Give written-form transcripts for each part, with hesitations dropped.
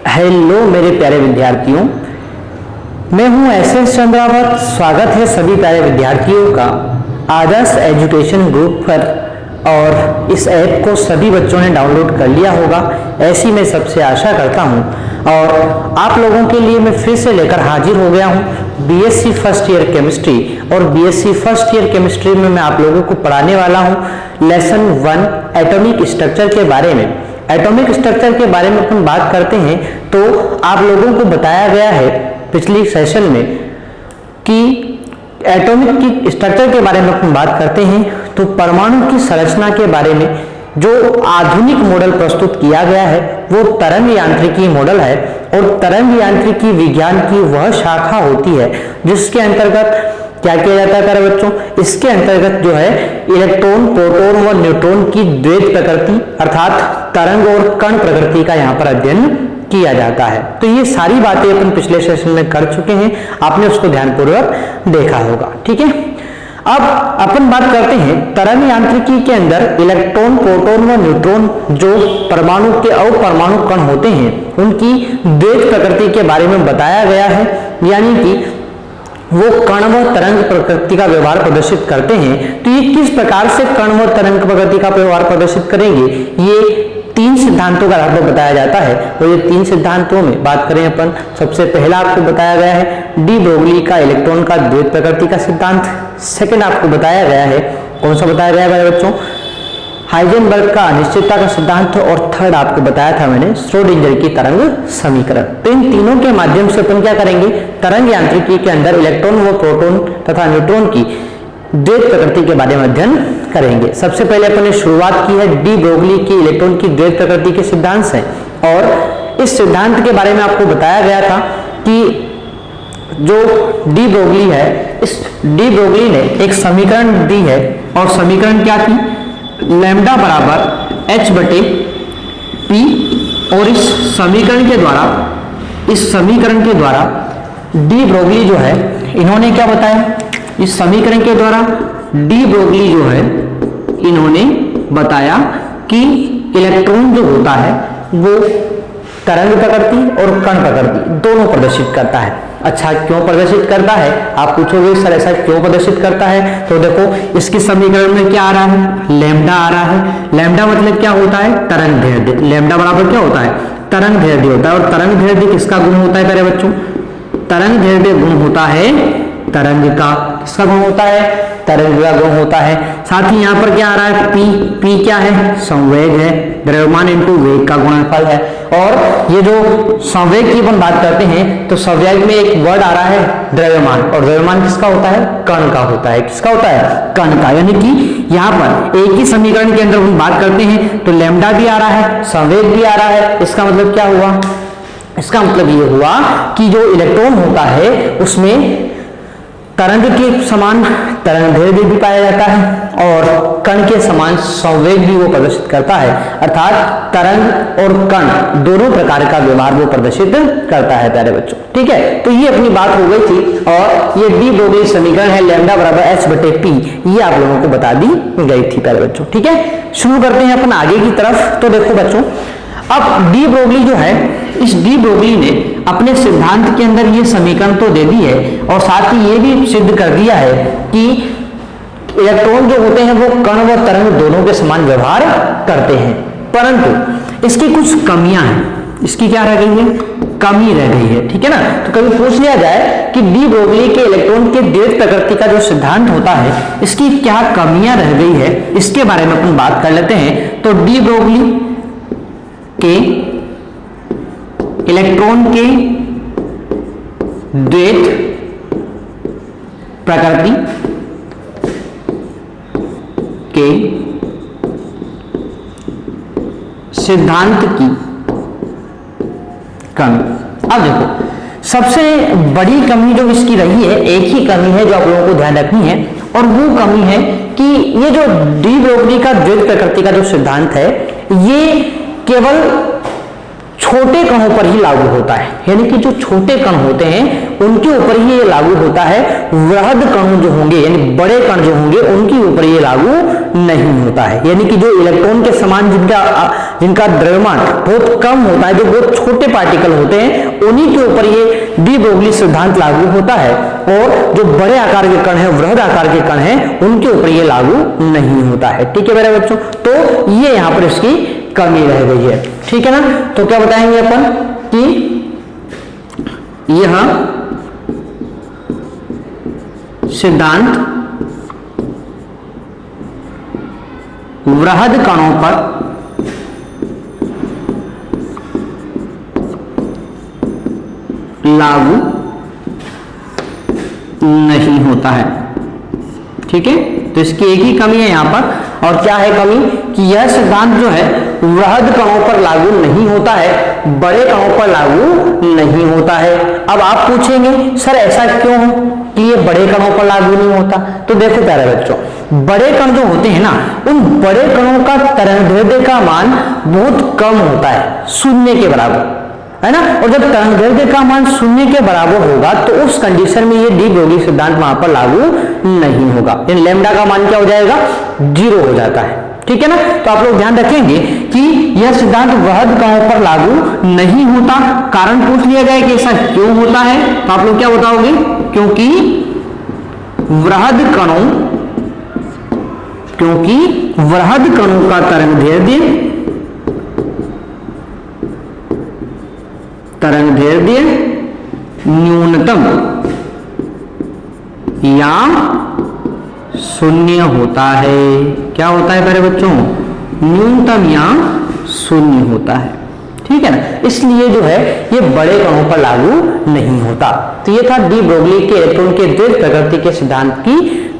Hello मेरे प्यारे विद्यार्थियों, मैं हूं एसएस चंद्रावत। स्वागत है सभी प्यारे विद्यार्थियों का आदर्श एजुकेशन ग्रुप पर। और इस ऐप को सभी बच्चों ने डाउनलोड कर लिया होगा, ऐसी मैं सबसे आशा करता हूं। और आप लोगों के लिए मैं फिर से लेकर हाजिर हो गया हूं बीएससी फर्स्ट ईयर केमिस्ट्री। और बीएससी फर्स्ट ईयर केमिस्ट्री में मैं आप लोगों को पढ़ाने वाला हूं लेसन 1 एटॉमिक स्ट्रक्चर के बारे में। एटॉमिक स्ट्रक्चर के बारे में अपन बात करते हैं तो आप लोगों को बताया गया है पिछली सेशन में कि एटॉमिक की स्ट्रक्चर के बारे में अपन बात करते हैं तो परमाणु की संरचना के बारे में जो आधुनिक मॉडल प्रस्तुत किया गया है वो तरंग यांत्रिकी मॉडल है। और तरंग यांत्रिकी विज्ञान की वह शाखा होती है जिसके अंतर्गत क्या किया जाता है प्यारे बच्चों, इसके अंतर्गत जो है इलेक्ट्रॉन, प्रोटॉन व न्यूट्रॉन की द्वैत प्रकृति अर्थात तरंग और कण प्रकृति का यहाँ पर अध्ययन किया जाता है। तो ये सारी बातें अपन पिछले सेशन में कर चुके हैं, आपने उसको ध्यानपूर्वक देखा होगा। ठीक है, अब अपन बात करते हैं तरंग यांत्रिकी के अंदर इलेक्ट्रॉन, प्रोटॉन व न्यूट्रॉन जो परमाणु के अपरमाणु कण होते हैं उनकी द्वैत प्रकृति के बारे में बताया गया है। यानी कि वो कण व तरंग प्रकृति का व्यवहार प्रदर्शित करते हैं। तो ये किस प्रकार से कण व तरंग प्रकृति का व्यवहार प्रदर्शित करेंगे, ये 3 सिद्धांतों का आधार बताया जाता है। और ये 3 सिद्धांतों में बात करें अपन, सबसे पहला आपको बताया गया है डी ब्रोगली का इलेक्ट्रॉन का द्वैत प्रकृति का सिद्धांत। सेकंड आपको बताया गया है, कौन सा बताया गया है बच्चों, हाइजेनबर्ग का अनिश्चितता का सिद्धांत। और थर्ड आपको बताया था मैंने श्रोडिंगर की तरंग समीकरण। तो इन तीनों के माध्यम से अपन क्या करेंगे, तरंग यांत्रिकी के अंदर इलेक्ट्रॉन व प्रोटॉन तथा न्यूट्रॉन की द्वैत प्रकृति के बारे में अध्ययन करेंगे। सबसे पहले अपन ने शुरुआत की है डी ब्रोगली की इलेक्ट्रॉन की द्वैत प्रकृति के सिद्धांत से। और इस सिद्धांत के बारे में आपको बताया गया था कि जो डी ब्रोगली है, इस डी ब्रोगली ने एक समीकरण दी है। और समीकरण क्या थी, लैम्डा बराबर एच बटे पी। और इस समीकरण के द्वारा डी ब्रोगली जो है इन्होंने क्या बताया, इस समीकरण के द्वारा डी ब्रोगली जो है इन्होंने बताया कि इलेक्ट्रॉन जो होता है वो तरंग प्रकृति और कण प्रकृति दोनों प्रदर्शित करता है। अच्छा, क्यों प्रदर्शित करता है आप पूछोगे, सर ऐसा क्यों प्रदर्शित करता है। तो देखो इसके समीकरण में क्या आ रहा है, लैम्डा आ रहा है। लैम्डा मतलब क्या होता है, तरंग दैर्ध्य। लैम्डा बराबर क्या होता है, तरंग दैर्ध्य होता है। और तरंग दैर्ध्य किसका गुण होता है प्यारे बच्चों, तरंग दैर्ध्य गुण होता है तरंग का। किसका गुण होता है, तरंग का गुण होता है। साथ ही यहाँ पर क्या आ रहा है, पी। पी क्या है, संवेग है, द्रव्यमान इंटू वेग का गुणनफल है। और ये जो संवेग की अपन बात करते हैं तो संवेग में एक वर्ड आ रहा है द्रव्यमान। और द्रव्यमान किसका होता है, कण का होता है। किसका होता है, कण का। यानी कि यहाँ पर एक ही समीकरण के अंदर हम बात करते हैं तो लैम्डा भी आ रहा है, संवेग भी आ रहा है। इसका मतलब क्या हुआ, इसका मतलब ये हुआ कि जो इलेक्ट्रॉन होता है उसमें तरंग के समान तरंग दैर्ध्य भी पाया जाता है और कण के समान संवेग भी वो प्रदर्शित करता है। अर्थात तरंग और कण दोनों प्रकार का व्यवहार वो प्रदर्शित करता है प्यारे बच्चों। ठीक है, तो ये अपनी बात हो गई थी। और ये डी ब्रोगली समीकरण है लैम्डा बराबर एच बटे पी, ये आप लोगों को बता दी गई थी प्यारे बच्चों। ठीक है, शुरू करते हैं अपन आगे की तरफ। तो देखो बच्चों, अब डी ब्रोगली जो है, इस डी ब्रोगली ने अपने सिद्धांत के अंदर ये समीकरण तो दे दी है और साथ ही ये भी सिद्ध कर दिया है कि इलेक्ट्रॉन जो होते हैं वो कण व तरंग दोनों के समान व्यवहार करते हैं। परंतु इसकी कुछ कमियां हैं। इसकी क्या रह गई है, कमी रह गई है। ठीक है ना, तो कभी पूछ लिया जाए कि डी ब्रोगली के इलेक्ट्रॉन के द्वैत प्रकृति का जो सिद्धांत होता है इसकी क्या कमियां रह गई है, इसके बारे में अपन बात कर लेते हैं। तो डी ब्रोगली के इलेक्ट्रॉन के द्वैत प्रकृति के सिद्धांत की कमी। अब देखो, सबसे बड़ी कमी जो इसकी रही है, एक ही कमी है जो आप लोगों को ध्यान रखनी है, और वो कमी है कि ये जो डी ब्रोगली का द्वैत प्रकृति का जो सिद्धांत है ये केवल छोटे कणों पर ही लागू होता है, यानी कि जो छोटे कण होते हैं उनके ऊपर ही ये लागू होता है। वृहद कण जो होंगे यानी बड़े कण जो होंगे उनके ऊपर ये लागू नहीं होता है, यानी कि जो इलेक्ट्रॉन के समान जिनका द्रव्यमान बहुत कम होता है, जो बहुत छोटे पार्टिकल होते हैं, उन्हीं के ऊपर ये डी ब्रोगली सिद्धांत लागू होता है, और जो बड़े आकार के कण हैं, वृहद आकार के कण हैं, उनके ऊपर ये लागू नहीं होता है। ठीक है मेरे बच्चों, तो ये यहां पर इसकी कमी रह गई है। ठीक है ना, तो क्या बताएंगे अपन कि यह सिद्धांत वृहद कणों पर लागू नहीं होता है। ठीक है, तो इसकी एक ही कमी है यहां पर, और क्या है कमी कि यह सिद्धांत जो है वृहद कणों पर लागू नहीं होता है, बड़े कणों पर लागू नहीं होता है। अब आप पूछेंगे सर ऐसा क्यों हो कि ये बड़े कणों पर लागू नहीं होता? तो देखो प्यारे बच्चों, बड़े कण जो होते हैं ना, उन बड़े कणों का तरंगदैर्ध्य का मान बहुत कम होता है, शून्य के बराबर, है ना। और जब तरंगदैर्ध्य का मान शून्य के बराबर होगा तो उस कंडीशन में ये डी ब्रोगली सिद्धांत वहां पर लागू नहीं होगा, यानी लैम्डा का मान क्या हो जाएगा, 0 हो जाता है। ठीक है ना, तो आप लोग ध्यान रखेंगे कि यह सिद्धांत वृहद कणों पर लागू नहीं होता। कारण पूछ लिया जाए कि ऐसा क्यों होता है, तो आप लोग क्या बताओगे, क्योंकि वृहद कणों का तरंगदैर्ध्य न्यूनतम या शून्य होता है। क्या होता है प्यारे बच्चों, न्यूनतम या शून्य होता है। ठीक है ना, इसलिए जो है ये बड़े कणों पर लागू नहीं होता। तो ये था डी ब्रोगली के इलेक्ट्रॉन के द्वैध प्रकृति के सिद्धांत की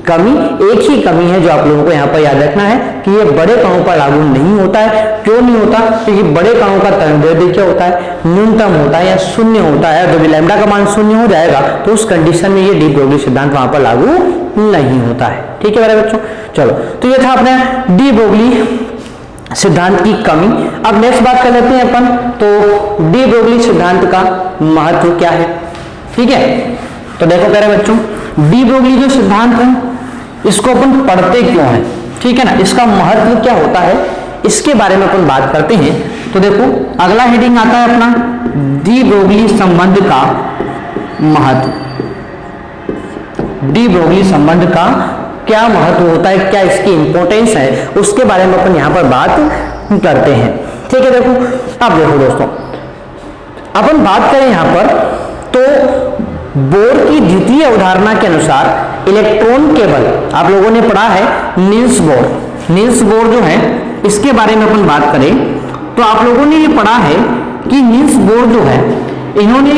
कमी। एक ही कमी है जो आप लोगों को यहाँ पर याद रखना है कि ये बड़े कणों पर लागू नहीं होता है। क्यों नहीं होता, क्योंकि बड़े कणों का तरंगदैर्ध्य क्या होता है, न्यूनतम होता है या शून्य होता है। जब लैम्डा का मान शून्य हो जाएगा तो उस कंडीशन में ये डी ब्रोगली सिद्धांत वहां पर लागू नहीं होता है। ठीक है मेरे बच्चों, चलो तो ये था अपने डी ब्रोगली सिद्धांत की कमी। अब नेक्स्ट बात कर लेते हैं अपन, तो डी ब्रोगली सिद्धांत का महत्व क्या है। ठीक है, तो देखो प्यारे बच्चों, डी ब्रोगली जो सिद्धांत है इसको अपन पढ़ते क्यों हैं, ठीक है ना, इसका महत्व क्या होता है, इसके बारे में अपन बात करते हैं। तो देखो अगला हेडिंग आता है अपना डी ब्रोगली संबंध का महत्व। डी ब्रोगली संबंध का क्या महत्व होता है, क्या इसकी इंपॉर्टेंस है, उसके बारे में अपन यहां पर बात करते हैं। ठीक है, देखो अब देखो दोस्तों, अपन बात करें यहां पर तो बोर की द्वितीय अवधारणा के अनुसार इलेक्ट्रॉन केवल, आप लोगों ने पढ़ा है नील्स बोर जो है इसके बारे में अपन बात करें तो आप लोगों ने ये पढ़ा है कि नील्स बोर जो है इन्होंने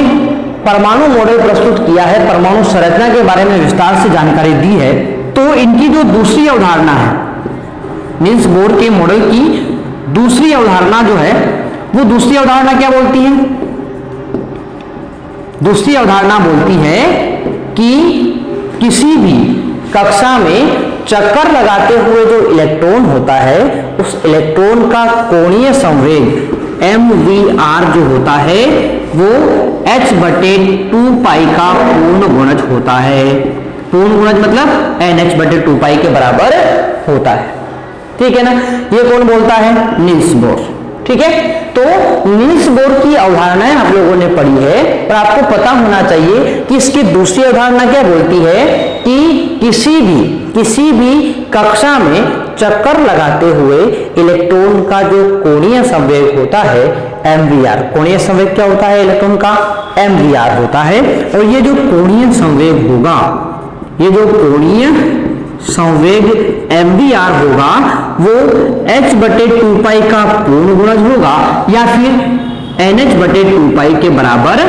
परमाणु मॉडल प्रस्तुत किया है, परमाणु संरचना के बारे में विस्तार से जानकारी दी है। तो इनकी जो दूसरी अवधारणा है, नील्स बोर के मॉडल की दूसरी अवधारणा जो है, वो दूसरी अवधारणा क्या बोलती है, दूसरी अवधारणा बोलती है कि किसी भी कक्षा में चक्कर लगाते हुए जो इलेक्ट्रॉन होता है उस इलेक्ट्रॉन का कोणीय संवेग MVR जो होता है वो h/2π का पूर्ण गुणज होता है। पूर्ण गुणज मतलब NH/2π के बराबर होता है। ठीक है ना, ये कौन बोलता है, नील्स बोर। ठीक है, तो नील्स बोर की अवधारणाएं आप लोगों ने पढ़ी है, और आपको पता होना चाहिए कि इसकी दूसरी अवधारणा क्या बोलती है कि किसी भी कक्षा में चक्कर लगाते हुए इलेक्ट्रॉन का जो कोणीय संवेग होता है MVR, कोणीय संवेग क्या होता है इलेक्ट्रॉन का, MVR होता है। और ये जो कोणीय संवेग होगा, ये जो कोणीय संवेग MVR होगा वो h/2π का पूर्ण गुणज होगा या फिर NH/2π के बराबर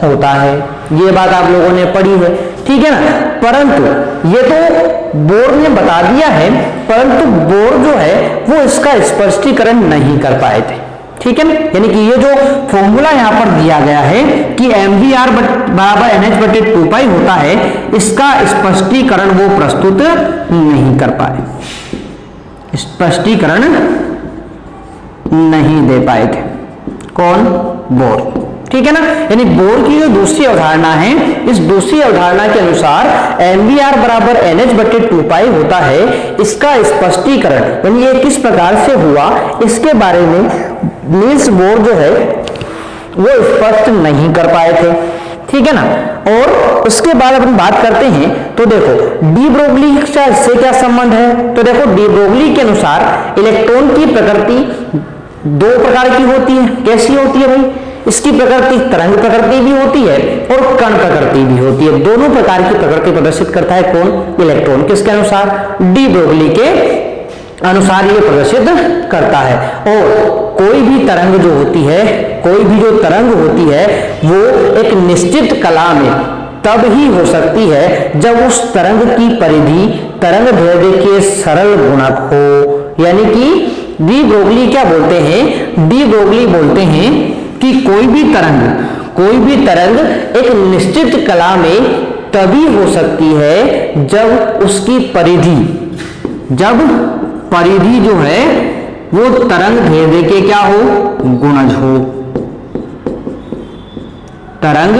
होता है। ये बात आप लोगों ने पढ़ी है, ठीक है ना। परंतु ये तो बोर ने बता दिया है, परंतु बोर जो है वो इसका स्पष्टीकरण नहीं कर पाए थे। ठीक है ना, यानी कि ये जो फॉर्मूला यहां पर दिया गया है कि MVR बराबर NH/2π होता है, इसका स्पष्टीकरण वो प्रस्तुत नहीं कर पाए, स्पष्टीकरण नहीं दे पाए थे। कौन? बोर। ठीक है ना, यानी बोर की जो दूसरी अवधारणा है, इस दूसरी अवधारणा के अनुसार mvr बराबर nh बटे 2 होता है। इसका स्पष्टीकरण यानी ये किस प्रकार से हुआ, इसके बारे में नील्स बोर जो है वो स्पष्ट नहीं कर पाए थे। ठीक है ना, और उसके बाद अपन बात करते हैं तो देखो डी ब्रोगली का इससे क्या संबंध है। तो देखो डी ब्रोगली के अनुसार इलेक्ट्रॉन की प्रकृति दो प्रकार की होती है। कैसी होती है भाई? इसकी प्रकृति तरंग प्रकृति भी होती है और कण प्रकृति भी होती है। दोनों प्रकार की प्रकृति प्रदर्शित करता है कौन? इलेक्ट्रॉन। किसके अनुसार? डी ब्रोगली के अनुसार ये प्रदर्शित करता है। और कोई भी तरंग जो होती है, कोई भी जो तरंग होती है वो एक निश्चित कला में तब ही हो सकती है जब उस तरंग की परिधि तरंग दैर्ध्य के सरल गुणक हो। यानी कि डी ब्रोगली क्या बोलते हैं? डी ब्रोगली बोलते हैं कि कोई भी तरंग एक निश्चित कला में तभी हो सकती है जब उसकी परिधि जो है वो तरंग दैर्ध्य के क्या हो? गुणज हो। तरंग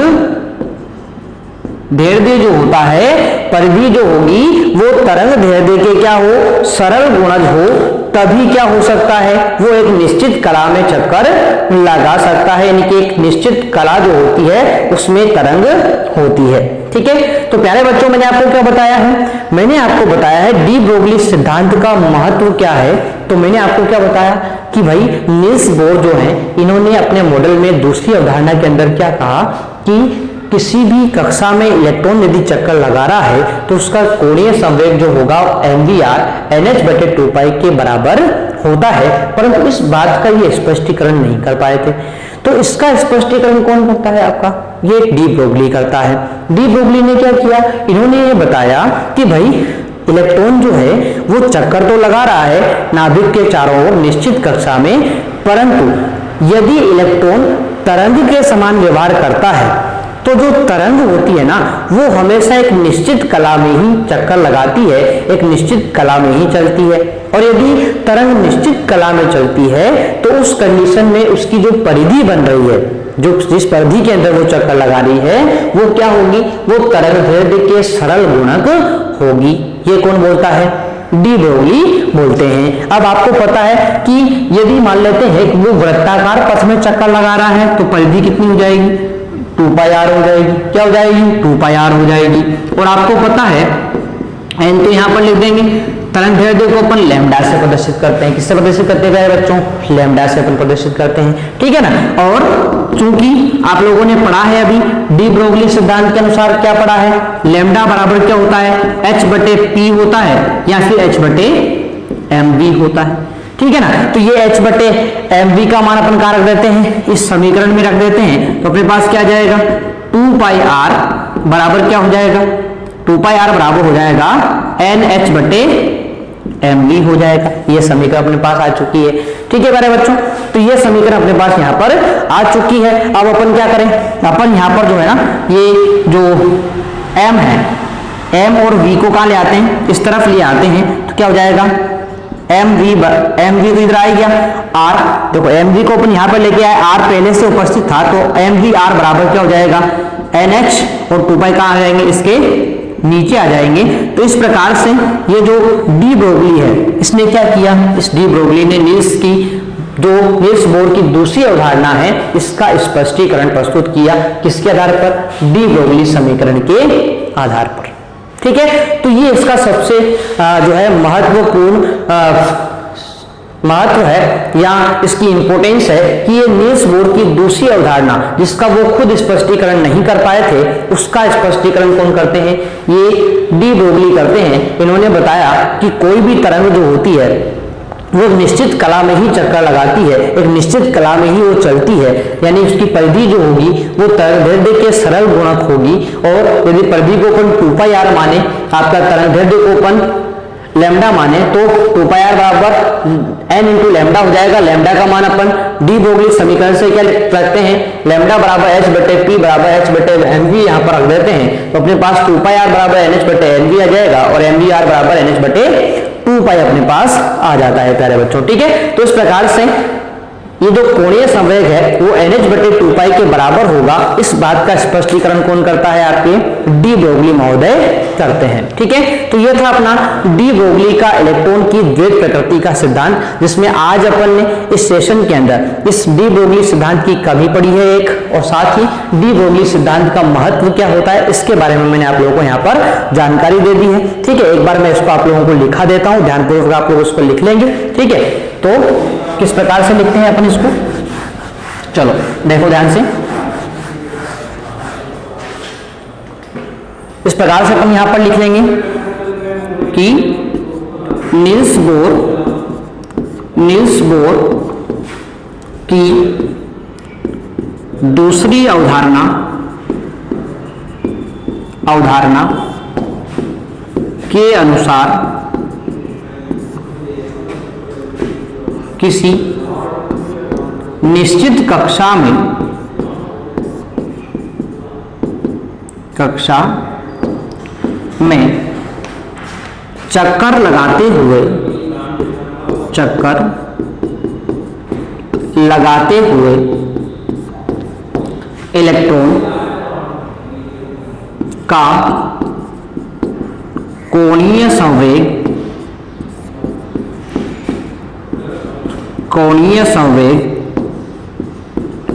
दैर्ध्य जो होता है, परिधि जो होगी वो तरंग दैर्ध्य के क्या हो? सरल गुणज हो, तभी क्या हो सकता है? वो एक निश्चित कला में चक्कर लगा सकता है। यानी कि एक निश्चित कला जो होती है उसमें तरंग होती है। ठीक है, तो प्यारे बच्चों मैंने आपको क्या बताया है? मैंने आपको बताया है डी ब्रोगली सिद्धांत का महत्व क्या है। तो मैंने आपको क्या बताया कि भाई नील्स बोर जो है इन्होंने अपने मॉडल में दूसरी अवधारणा के अंदर क्या कहा कि किसी भी कक्षा में इलेक्ट्रॉन यदि चक्कर लगा रहा है तो उसका कोणीय संवेग जो होगा mvr nh बटे 2 के बराबर होता है। परंतु इस बात का ये स्पष्टीकरण नहीं कर पाए थे। तो इसका स्पष्टीकरण कौन करता है आपका? ये डी ब्रोगली करता है। डी ब्रोगली ने क्या किया? इन्होंने ये बताया कि भाई इलेक्ट्रॉन जो है वो चक्कर तो लगा रहा है नाभिक के चारों ओर निश्चित कक्षा में, परंतु यदि इलेक्ट्रॉन तरंग के समान व्यवहार करता है तो जो तरंग होती है ना वो हमेशा एक निश्चित कला में ही चक्कर लगाती है, एक निश्चित कला में ही चलती है। और यदि तरंग निश्चित कला में चलती है तो उस कंडीशन में उसकी जो परिधि बन रही है, जो जिस परिधि के अंदर वो चक्कर लगा रही है वो क्या होगी? वो तरंग दैर्ध्य के सरल गुणक होगी। ये कौन बोलता है? डी ब्रोगली बोलते हैं। अब आपको पता है कि यदि मान लेते हैं कि वो वृत्ताकार पथ में चक्कर लगा रहा है तो परिधि कितनी हो जाएगी? 2πr हो जाएगी। क्या हो जाएगी? 2πr हो जाएगी। और आपको पता है n तो यहां पर लिख देंगे। तरंग दैर्ध्य को अपन लैम्डा से प्रदर्शित करते हैं। किससे प्रदर्शित करते हैं बच्चों? लैम्डा से अपन प्रदर्शित करते हैं। ठीक है ना, और चूंकि आप लोगों ने पढ़ा है अभी डी ब्रोगली सिद्धांत के अनुसार क्या पढ़ा है? लैम्डा बराबर क्या होता है? h बटे p होता है या फिर h बटे mv होता है। ठीक है ना, तो ये h बटे mv का मान अपन कहां रख देते हैं? इस समीकरण में रख देते हैं। तो अपने पास क्या जाएगा? 2πr बराबर क्या हो जाएगा? 2πr बराबर हो जाएगा nh बटे mv हो जाएगा। ये समीकरण अपने पास आ चुकी है। ठीक है प्यारे बच्चों, तो ये समीकरण अपने पास यहाँ पर आ चुकी है। अब अपन क्या करें? अपन यहाँ पर जो है ना ये जो m है, m और v को कहां ले आते हैं? इस तरफ ले आते हैं। तो क्या हो जाएगा? mv तो इधर आ गया। r देखो mv को अपन यहाँ पर लेके आए, r पहले से उपस्थित था तो mvr बराबर क्या हो जाएगा? nh और 2π कहां आ जाएंगे? इसके नीचे आ जाएंगे। तो इस प्रकार से ये जो डी ब्रोगली है इसने क्या किया? इस डी ब्रोगली ने नील्स बोर की दूसरी अवधारणा है इसका स्पष्टीकरण प्रस्तुत किया। किसके आधार पर? डी ब्रोगली समीकरण के आधार पर। ठीक है, तो ये इसका सबसे जो है महत्वपूर्ण महत्व है या इसकी इंपोर्टेंस है कि ये नील्स बोर की दूसरी अवधारणा जिसका वो खुद स्पष्टीकरण नहीं कर पाए थे उसका स्पष्टीकरण कौन करते हैं? ये डी ब्रोगली करते हैं। इन्होंने बताया कि कोई भी तरंग जो होती है वो निश्चित कला में ही चक्कर लगाती है, एक निश्चित कला में ही वो चलती है। यानी उसकी परिधि जो होगी वो तरंग दैर्ध्य के सरल गुणक होगी। और यदि परिधि को अपन 2πr माने, आपका तरंग दैर्ध्य को अपन लैम्डा माने तो 2πr बराबर n इंटू लैम्डा हो जाएगा। लैम्डा का मान अपन डी ब्रोगली समीकरण से क्या रखते हैं? लैम्डा बराबर h बटे p बराबर h बटे mv यहाँ पर रख देते हैं। तो अपने पास 2πr बराबर nh बटे mv आ जाएगा और mvr बराबर nh बटे 2π अपने पास आ जाता है प्यारे बच्चों। ठीक है, तो इस प्रकार से ये जो कोणीय संवेग है वो NH/2π के बराबर होगा, इस बात का स्पष्टीकरण कौन करता है? आपके डी ब्रोगली महोदय करते हैं। ठीक है, तो ये था अपना डी ब्रोगली का इलेक्ट्रॉन की द्वैत प्रकृति का सिद्धांत, जिसमें आज अपन ने इस सेशन के अंदर इस डी ब्रोगली सिद्धांत की कमी पड़ी है एक, और साथ ही डी ब्रोगली सिद्धांत का महत्व क्या होता है इसके बारे में मैंने आप लोगों को यहाँ पर जानकारी दे दी है। ठीक है, एक बार मैं इसको आप लोगों को लिखा देता हूँ, ध्यानपूर्वक आप लोग उसको लिख लेंगे। ठीक है, तो किस प्रकार से लिखते हैं अपन इसको, चलो देखो ध्यान से। इस प्रकार से अपन यहां पर लिख लेंगे कि नील्स बोर की दूसरी अवधारणा के अनुसार किसी निश्चित कक्षा में चक्कर लगाते हुए इलेक्ट्रॉन का कोणीय संवेग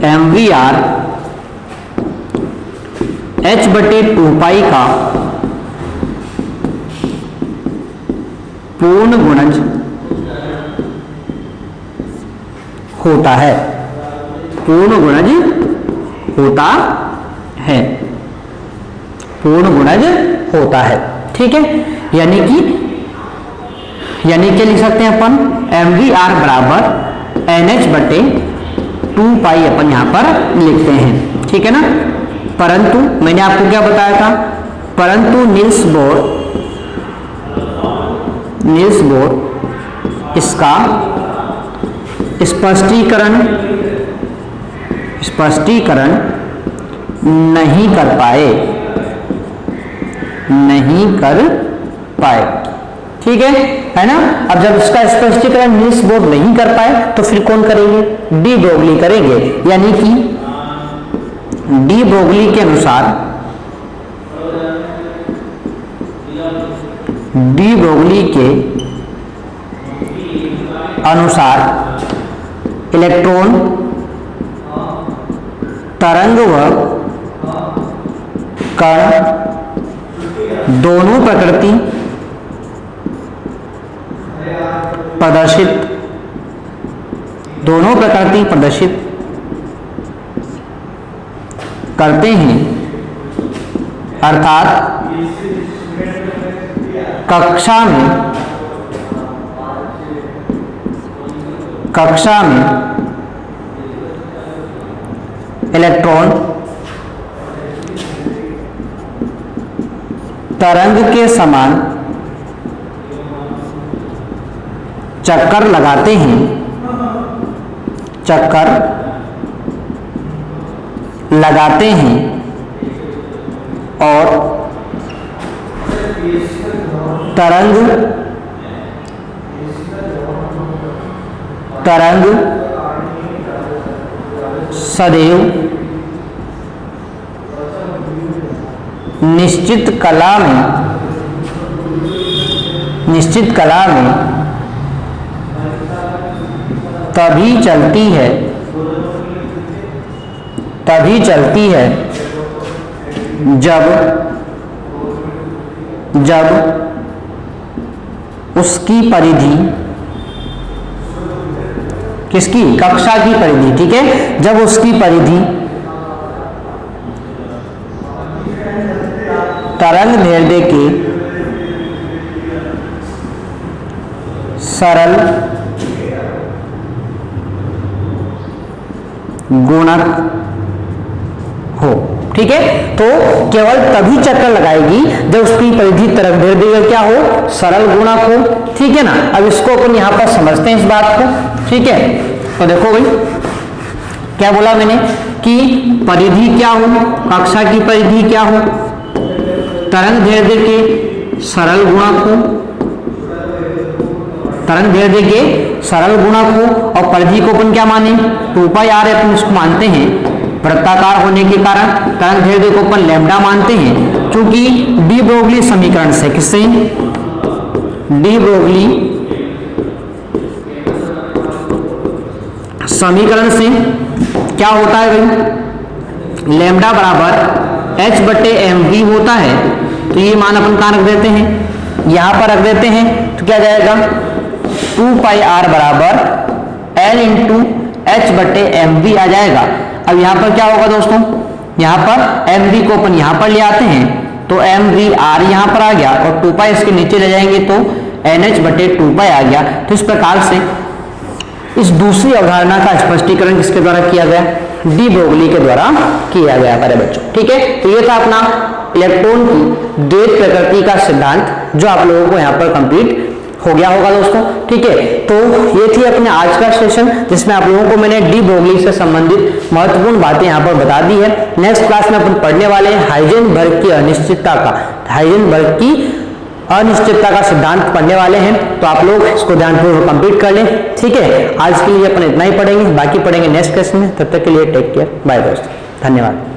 mvr h/2π का पूर्ण गुणज होता है, पूर्ण गुणज होता है। ठीक है, यानी क्या लिख सकते हैं अपन? mvr बराबर NH/2π अपन यहां पर लिखते हैं। ठीक है ना, परंतु मैंने आपको क्या बताया था, परंतु नील्स बोर इसका स्पष्टीकरण नहीं कर पाए। ठीक है ना। अब जब इसका स्पष्टीकरण नील्स बोर नहीं कर पाए तो फिर कौन करेंगे? डी ब्रोगली करेंगे, यानी कि डी ब्रोगली के अनुसार इलेक्ट्रॉन तरंग व कण दोनों प्रकृति प्रदर्शित करते हैं, अर्थात कक्षा में इलेक्ट्रॉन तरंग के समान चक्कर लगाते हैं और तरंग सदैव निश्चित कला में तभी चलती है जब उसकी परिधि, किसकी? कक्षा की परिधि। ठीक है, जब उसकी परिधि तरंग दैर्ध्य के सरल गुणक हो। ठीक है, तो केवल तभी चक्कर लगाएगी जब उसकी परिधि तरंग दैर्ध्य का क्या हो? सरल गुणक हो। ठीक है ना। अब इसको अपन यहां पर समझते हैं इस बात को। ठीक है, तो देखो भाई क्या बोला मैंने कि परिधि क्या हो, कक्षा की परिधि क्या हो? तरंग दैर्ध्य के सरल गुणक हो, तरंग दैर्ध्य के सरल गुणक हो, और परिधि को अपन क्या माने 2 पाई r अपन इसको मानते हैं, वृत्ताकार होने के कारण तरंग दैर्ध्य को अपन लैम्डा मानते हैं, क्योंकि डी ब्रोगली समीकरण से, किससे, डी ब्रोगली समीकरण से क्या होता है भाई, लैम्डा बराबर h/mv होता है। तो ये मान अपन कहां रख देते हैं, यहां पर रख देते हैं, तो क्या जाएगा 2 पाई r बराबर l इंटू h/mv आ जाएगा। अब यहां पर क्या होगा दोस्तों, यहां पर mv को अपन यहां पर ले आते हैं, तो mvr यहां पर आ गया, और 2 पाई इसके नीचे ले जाएंगे तो nh/2 पाई आ गया। तो इस प्रकार से इस दूसरी अवधारणा का स्पष्टीकरण किसके द्वारा किया गया, डी ब्रोगली के द्वारा किया गया प्यारे बच्चों। ठीक है, तो ये था अपना इलेक्ट्रॉन की द्वैत प्रकृति का सिद्धांत, जो आप लोगों को यहाँ पर कंप्लीट हो गया होगा दोस्तों। ठीक है, तो ये थी अपने आज का सेशन, जिसमें आप लोगों को मैंने डी ब्रोगली से संबंधित महत्वपूर्ण बातें यहाँ पर बता दी है। नेक्स्ट क्लास में अपन पढ़ने वाले हैं हाइजेनबर्ग की अनिश्चितता का, हाइजेनबर्ग की अनिश्चितता का सिद्धांत पढ़ने वाले हैं, तो आप लोग इसको ध्यानपूर्वक कंप्लीट कर लें। ठीक है, आज के लिए अपन इतना ही पढ़ेंगे, बाकी पढ़ेंगे नेक्स्ट क्लास में। तब तक के लिए टेक केयर, बाय दोस्तों, धन्यवाद।